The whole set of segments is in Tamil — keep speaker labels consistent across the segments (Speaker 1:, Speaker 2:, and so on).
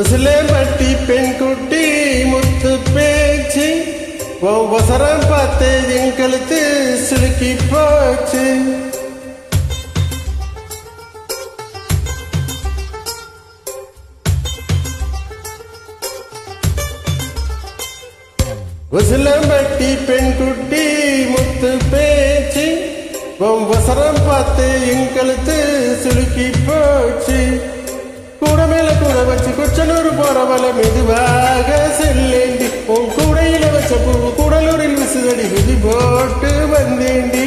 Speaker 1: உசிலம்பட்டி பெண் குட்டி முத்து பேச்சு வசரம் பார்த்து என் கழுத்து சுலுக்கி போச்சு. உசிலம்பட்டி பெண் குட்டி முத்து பேச்சு வசரம் பார்த்து என் கழுத்து சுலுக்கி போச்சு. கூட மேல கூட வச்சு கொச்சனூர் போறவள மெதுவாக செல்லேண்டி உன் கூடையில வச்ச பூ கூடலூரில் விசுதடி விதி போட்டு வந்தேண்டி.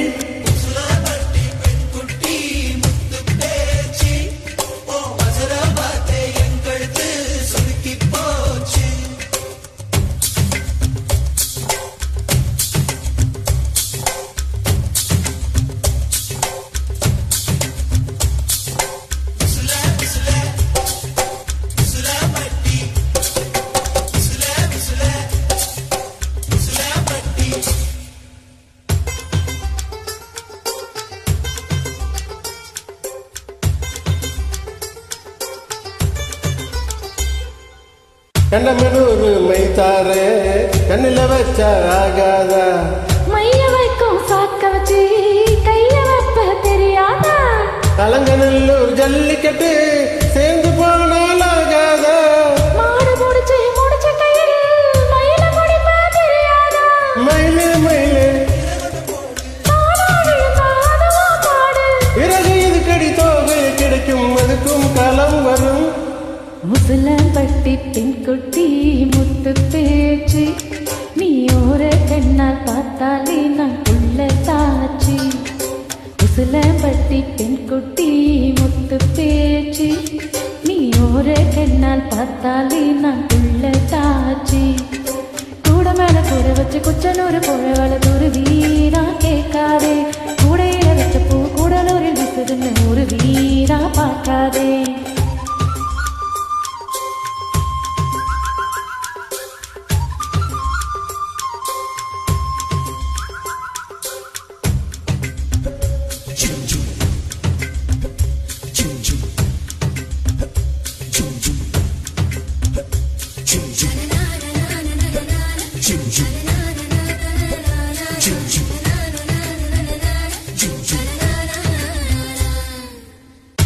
Speaker 1: கண்ணமனூரு மைத்தாரே கண்ணில வச்சா ஆகாதா
Speaker 2: மைய வைக்கும் சாக்க வச்சு கைய வைப்ப தெரியாதா.
Speaker 1: கலங்கநல்லூர் ஜல்லிக்கட்டு சேர்ந்து போனால் ஆகாதா.
Speaker 2: மாடு முடிச்சு முடிச்ச கையில் மயில முடிப்ப தெரியாதா.
Speaker 1: மயிலே மயிலே இறகு இது கடி தோகை கிடைக்கும் அதுக்கும் காலம் வரும்.
Speaker 2: உசிலம்பட்டி பெண் குட்டி முத்து பேச்சு நீ ஓர கண்ணால் பார்த்தாலே நான் உள்ள தாச்சி. உசிலம்பட்டி பெண் குட்டி முத்து பேச்சு நீ ஓர கண்ணால் பார்த்தாலே நான் உள்ள தாச்சி. கூட மேல கூட வச்சு குச்சனூர் போழவள ஒரு வீரா கேட்காதே. கூடையில வச்ச பூ கூடலூரில் விசுதுன்னு ஒரு வீரா பார்க்காதே.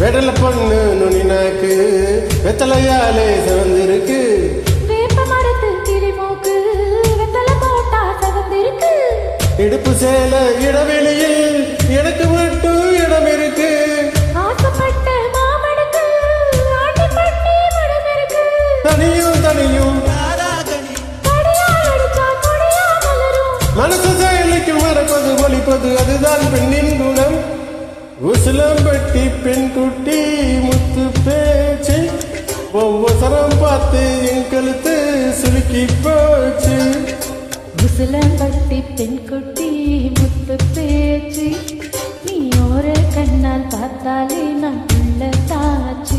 Speaker 1: வெடல பொண்ணு நுனினாக்கு வெத்தலையாலே சிவந்திருக்கு.
Speaker 2: வேப்ப மரத்து கிளிமூக்கு வெத்தலை போட்டா சிவந்திருக்கு.
Speaker 1: இடுப்பு சேல இடவெளியில் எனக்கு மட்டும் இடம் இருக்கு.
Speaker 2: ஆசைப்பட்ட மாமனுக்கு ஆட்டி பட்டி மடம் இருக்கு.
Speaker 1: தனியும் தனியும் மனசு செயலுக்கு மறப்பது ஒழிப்பது அதுதான் பெண்ணின் குணம். உசிலம்பட்டி பெண் குட்டி முத்து பேச்சு ஒவ்வொசரம் பார்த்து என் கழுத்து சுலுக்கி போச்சு.
Speaker 2: உசிலம்பட்டி பெண் குட்டி முத்து பேச்சு நீ ஓர கண்ணால் பார்த்தாலே நான் உள்ள தாச்சு.